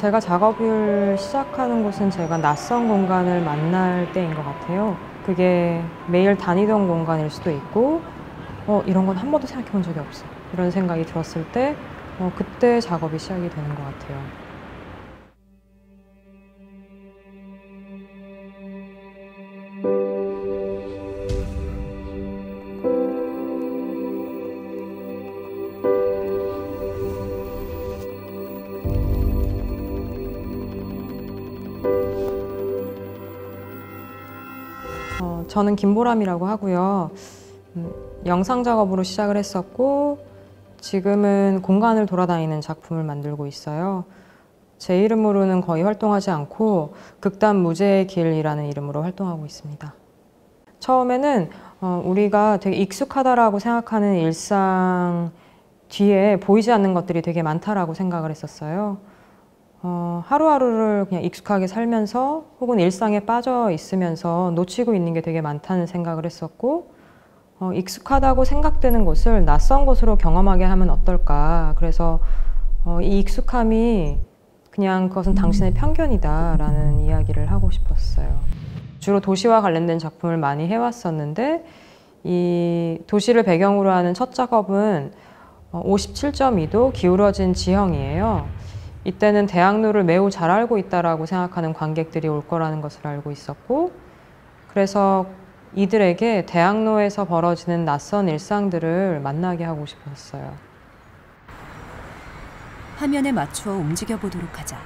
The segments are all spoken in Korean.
제가 작업을 시작하는 곳은 제가 낯선 공간을 만날 때인 것 같아요. 그게 매일 다니던 공간일 수도 있고 이런 건 한 번도 생각해 본 적이 없어. 이런 생각이 들었을 때 그때 작업이 시작이 되는 것 같아요. 저는 김보람이라고 하고요. 영상 작업으로 시작을 했었고 지금은 공간을 돌아다니는 작품을 만들고 있어요. 제 이름으로는 거의 활동하지 않고 극단 무제의 길이라는 이름으로 활동하고 있습니다. 처음에는 우리가 되게 익숙하다라고 생각하는 일상 뒤에 보이지 않는 것들이 되게 많다라고 생각을 했었어요. 하루하루를 그냥 익숙하게 살면서 혹은 일상에 빠져 있으면서 놓치고 있는 게 되게 많다는 생각을 했었고 익숙하다고 생각되는 곳을 낯선 곳으로 경험하게 하면 어떨까. 그래서 이 익숙함이 그냥 그것은 당신의 편견이다 라는 이야기를 하고 싶었어요. 주로 도시와 관련된 작품을 많이 해왔었는데 이 도시를 배경으로 하는 첫 작업은 57.2도 기울어진 지형이에요. 이때는 대학로를 매우 잘 알고 있다라고 생각하는 관객들이 올 거라는 것을 알고 있었고 그래서 이들에게 대학로에서 벌어지는 낯선 일상들을 만나게 하고 싶었어요. 화면에 맞추어 움직여 보도록 하자.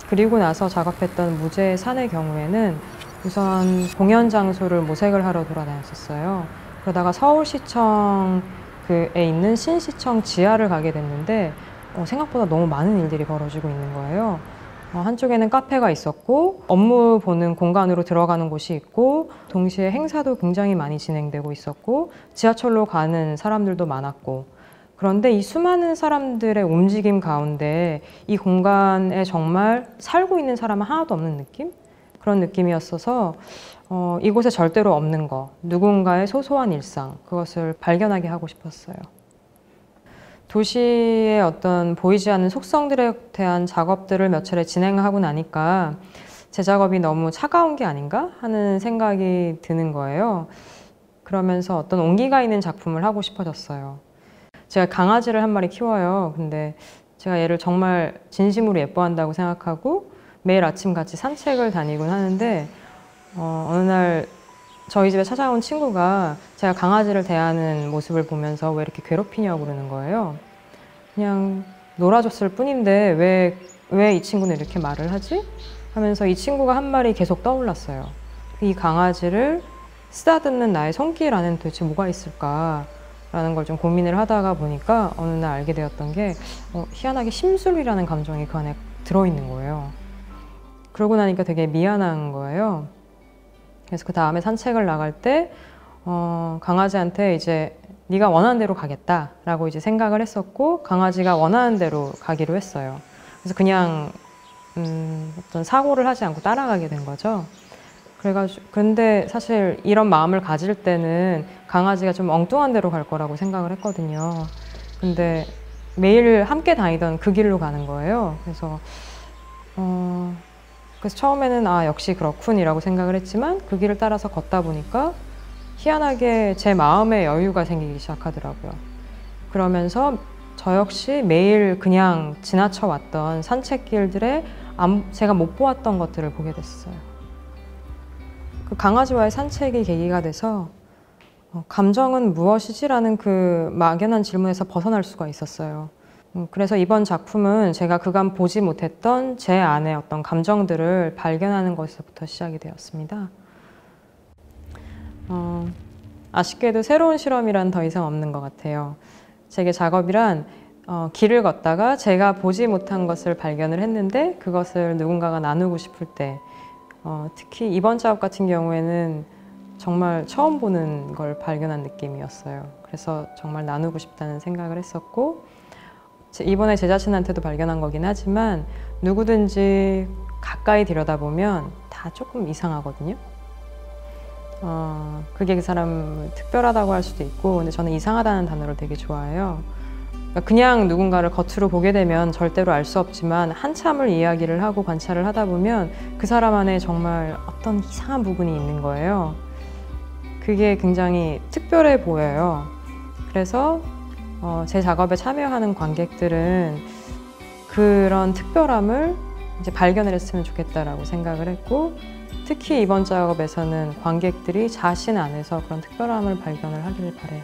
그리고 나서 작업했던 무제의 산의 경우에는 우선 공연 장소를 모색을 하러 돌아다녔었어요. 그러다가 서울시청에 있는 신시청 지하를 가게 됐는데 생각보다 너무 많은 일들이 벌어지고 있는 거예요. 한쪽에는 카페가 있었고 업무 보는 공간으로 들어가는 곳이 있고 동시에 행사도 굉장히 많이 진행되고 있었고 지하철로 가는 사람들도 많았고 그런데 이 수많은 사람들의 움직임 가운데 이 공간에 정말 살고 있는 사람은 하나도 없는 느낌? 그런 느낌이었어서 이곳에 절대로 없는 거, 누군가의 소소한 일상, 그것을 발견하게 하고 싶었어요. 도시의 어떤 보이지 않는 속성들에 대한 작업들을 몇 차례 진행하고 나니까 제 작업이 너무 차가운 게 아닌가 하는 생각이 드는 거예요. 그러면서 어떤 온기가 있는 작품을 하고 싶어졌어요. 제가 강아지를 한 마리 키워요. 근데 제가 얘를 정말 진심으로 예뻐한다고 생각하고 매일 아침 같이 산책을 다니곤 하는데 어느 날 저희 집에 찾아온 친구가 제가 강아지를 대하는 모습을 보면서 왜 이렇게 괴롭히냐고 그러는 거예요. 그냥 놀아줬을 뿐인데 왜 이 친구는 이렇게 말을 하지? 하면서 이 친구가 한 말이 계속 떠올랐어요. 이 강아지를 쓰다듬는 나의 손길 안에는 도대체 뭐가 있을까라는 걸 좀 고민을 하다가 보니까 어느 날 알게 되었던 게 희한하게 심술이라는 감정이 그 안에 들어있는 거예요. 그러고 나니까 되게 미안한 거예요. 그래서 그 다음에 산책을 나갈 때 강아지한테 이제 네가 원하는 대로 가겠다라고 이제 생각을 했었고 강아지가 원하는 대로 가기로 했어요. 그래서 그냥 어떤 사고를 하지 않고 따라가게 된 거죠. 근데 사실 이런 마음을 가질 때는 강아지가 좀 엉뚱한 데로 갈 거라고 생각을 했거든요. 근데 매일 함께 다니던 그 길로 가는 거예요. 그래서 처음에는 역시 그렇군이라고 생각을 했지만 그 길을 따라서 걷다 보니까 희한하게 제 마음에 여유가 생기기 시작하더라고요. 그러면서 저 역시 매일 그냥 지나쳐 왔던 산책길들에 제가 못 보았던 것들을 보게 됐어요. 그 강아지와의 산책이 계기가 돼서 감정은 무엇이지라는 그 막연한 질문에서 벗어날 수가 있었어요. 그래서 이번 작품은 제가 그간 보지 못했던 제 안의 어떤 감정들을 발견하는 것에서부터 시작이 되었습니다. 아쉽게도 새로운 실험이란 더 이상 없는 것 같아요. 제게 작업이란 길을 걷다가 제가 보지 못한 것을 발견을 했는데 그것을 누군가가 나누고 싶을 때 특히 이번 작업 같은 경우에는 정말 처음 보는 걸 발견한 느낌이었어요. 그래서 정말 나누고 싶다는 생각을 했었고 이번에 제 자신한테도 발견한 거긴 하지만 누구든지 가까이 들여다보면 다 조금 이상하거든요. 그게 그 사람을 특별하다고 할 수도 있고 근데 저는 이상하다는 단어를 되게 좋아해요. 그냥 누군가를 겉으로 보게 되면 절대로 알 수 없지만 한참을 이야기를 하고 관찰을 하다 보면 그 사람 안에 정말 어떤 이상한 부분이 있는 거예요. 그게 굉장히 특별해 보여요. 그래서 제 작업에 참여하는 관객들은 그런 특별함을 이제 발견을 했으면 좋겠다라고 생각을 했고, 특히 이번 작업에서는 관객들이 자신 안에서 그런 특별함을 발견을 하길 바래요.